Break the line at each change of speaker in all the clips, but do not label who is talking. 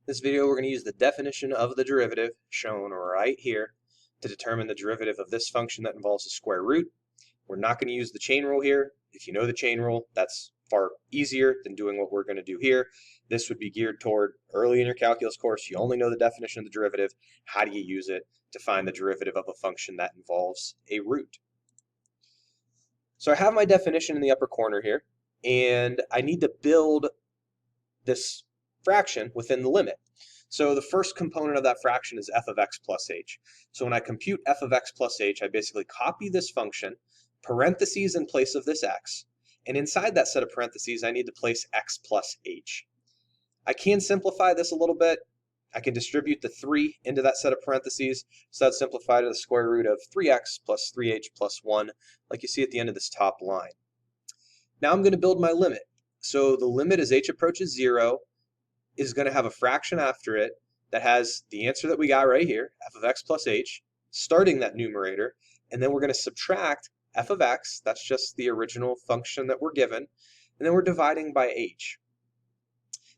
This video, we're going to use the definition of the derivative, shown right here, to determine the derivative of this function that involves a square root. We're not going to use the chain rule here. If you know the chain rule, that's far easier than doing what we're going to do here. This would be geared toward early in your calculus course. You only know the definition of the derivative. How do you use it to find the derivative of a function that involves a root? So I have my definition in the upper corner here, and I need to build this fraction within the limit. So the first component of that fraction is f of x plus h. So when I compute f of x plus h, I basically copy this function, parentheses in place of this x, and inside that set of parentheses, I need to place x plus h. I can simplify this a little bit. I can distribute the 3 into that set of parentheses, so that's simplified to the square root of 3x plus 3h plus 1, like you see at the end of this top line. Now I'm going to build my limit. So the limit as h approaches 0 is going to have a fraction after it that has the answer that we got right here, f of x plus h, starting that numerator, and then we're going to subtract f of x, that's just the original function that we're given, and then we're dividing by h.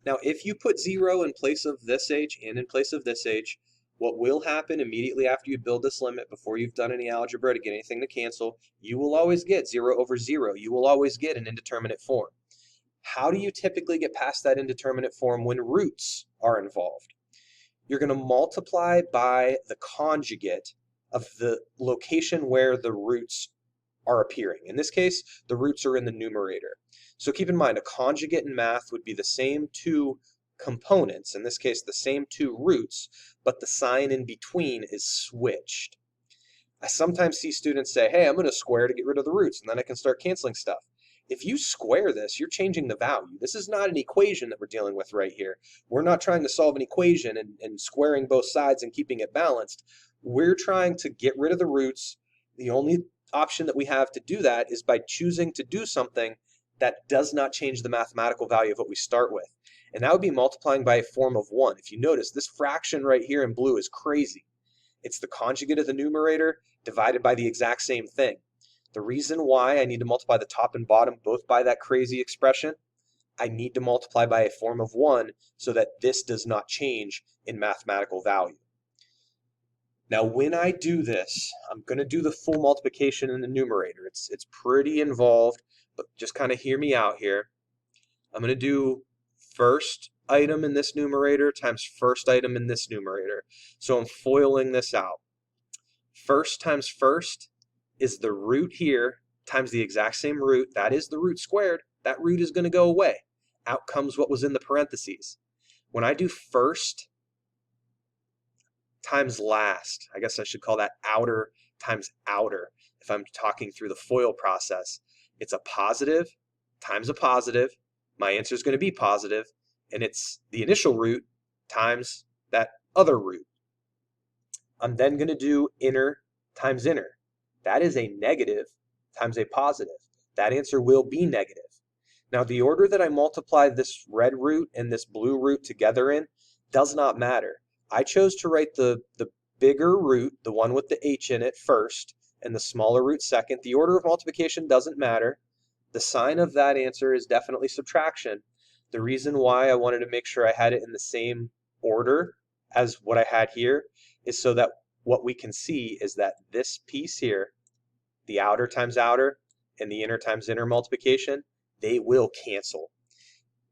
Now if you put 0 in place of this h and in place of this h, what will happen immediately after you build this limit, before you've done any algebra to get anything to cancel, you will always get 0 over 0. You will always get an indeterminate form. How do you typically get past that indeterminate form when roots are involved? You're going to multiply by the conjugate of the location where the roots are appearing. In this case, the roots are in the numerator. So keep in mind, a conjugate in math would be the same two components, in this case the same two roots, but the sign in between is switched. I sometimes see students say, hey, I'm going to square to get rid of the roots, and then I can start canceling stuff. If you square this, you're changing the value. This is not an equation that we're dealing with right here. We're not trying to solve an equation and squaring both sides and keeping it balanced. We're trying to get rid of the roots. The only option that we have to do that is by choosing to do something that does not change the mathematical value of what we start with. And that would be multiplying by a form of 1. If you notice, this fraction right here in blue is crazy. It's the conjugate of the numerator divided by the exact same thing. The reason why I need to multiply the top and bottom both by that crazy expression, I need to multiply by a form of 1 so that this does not change in mathematical value. Now when I do this, I'm going to do the full multiplication in the numerator. It's pretty involved, but just kind of hear me out here. I'm going to do first item in this numerator times first item in this numerator. So I'm foiling this out. First times first is the root here times the exact same root. That is the root squared. That root is going to go away. Out comes what was in the parentheses. When I do first times last, I guess I should call that outer times outer. If I'm talking through the FOIL process, it's a positive times a positive. My answer is going to be positive, and it's the initial root times that other root. I'm then going to do inner times inner. That is a negative times a positive. That answer will be negative. Now the order that I multiply this red root and this blue root together in does not matter. I chose to write the bigger root, the one with the h in it, first, and the smaller root second. The order of multiplication doesn't matter. The sign of that answer is definitely subtraction. The reason why I wanted to make sure I had it in the same order as what I had here is so that what we can see is that this piece here, the outer times outer and the inner times inner multiplication, they will cancel.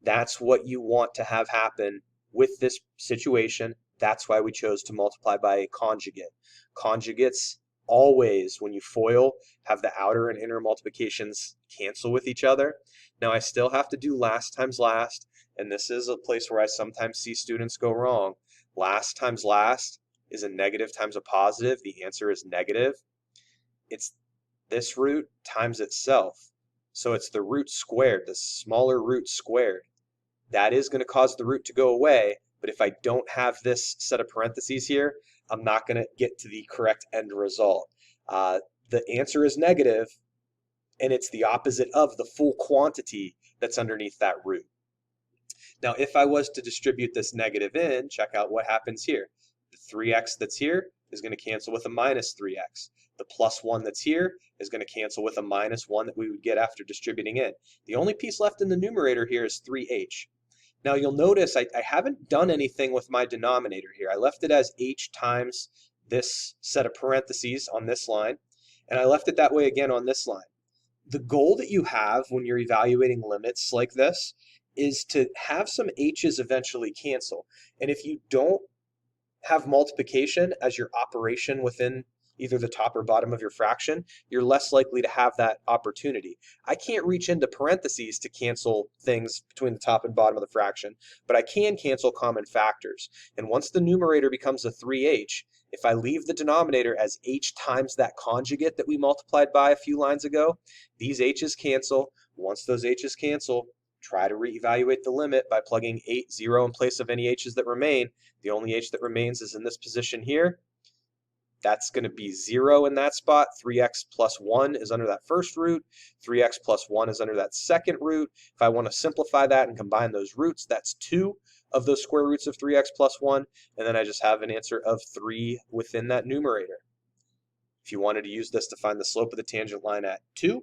That's what you want to have happen with this situation. That's why we chose to multiply by a conjugate. Conjugates always, when you FOIL, have the outer and inner multiplications cancel with each other. Now I still have to do last times last, and this is a place where I sometimes see students go wrong. Last times last is a negative times a positive. The answer is negative. It's this root times itself. So it's the root squared, the smaller root squared. That is going to cause the root to go away, but if I don't have this set of parentheses here, I'm not going to get to the correct end result. The answer is negative, and it's the opposite of the full quantity that's underneath that root. Now if I was to distribute this negative in, check out what happens here. The 3x that's here is going to cancel with a minus 3x. The plus 1 that's here is going to cancel with a minus 1 that we would get after distributing in. The only piece left in the numerator here is 3h. Now you'll notice I haven't done anything with my denominator here. I left it as h times this set of parentheses on this line, and I left it that way again on this line. The goal that you have when you're evaluating limits like this is to have some h's eventually cancel. And if you don't have multiplication as your operation within either the top or bottom of your fraction, you're less likely to have that opportunity. I can't reach into parentheses to cancel things between the top and bottom of the fraction, but I can cancel common factors. And once the numerator becomes a 3h, if I leave the denominator as h times that conjugate that we multiplied by a few lines ago, these h's cancel. Once those h's cancel, try to reevaluate the limit by plugging 0 in place of any h's that remain. The only h that remains is in this position here. That's going to be 0 in that spot. 3x plus 1 is under that first root. 3x plus 1 is under that second root. If I want to simplify that and combine those roots, that's 2 of those square roots of 3x plus 1. And then I just have an answer of 3 within that numerator. If you wanted to use this to find the slope of the tangent line at 2,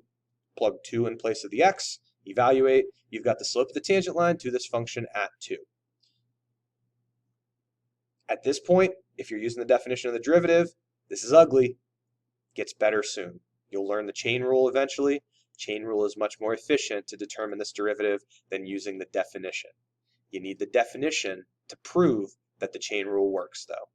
plug 2 in place of the x, evaluate. You've got the slope of the tangent line to this function at 2. At this point, if you're using the definition of the derivative, this is ugly. Gets better soon. You'll learn the chain rule eventually. Chain rule is much more efficient to determine this derivative than using the definition. You need the definition to prove that the chain rule works, though.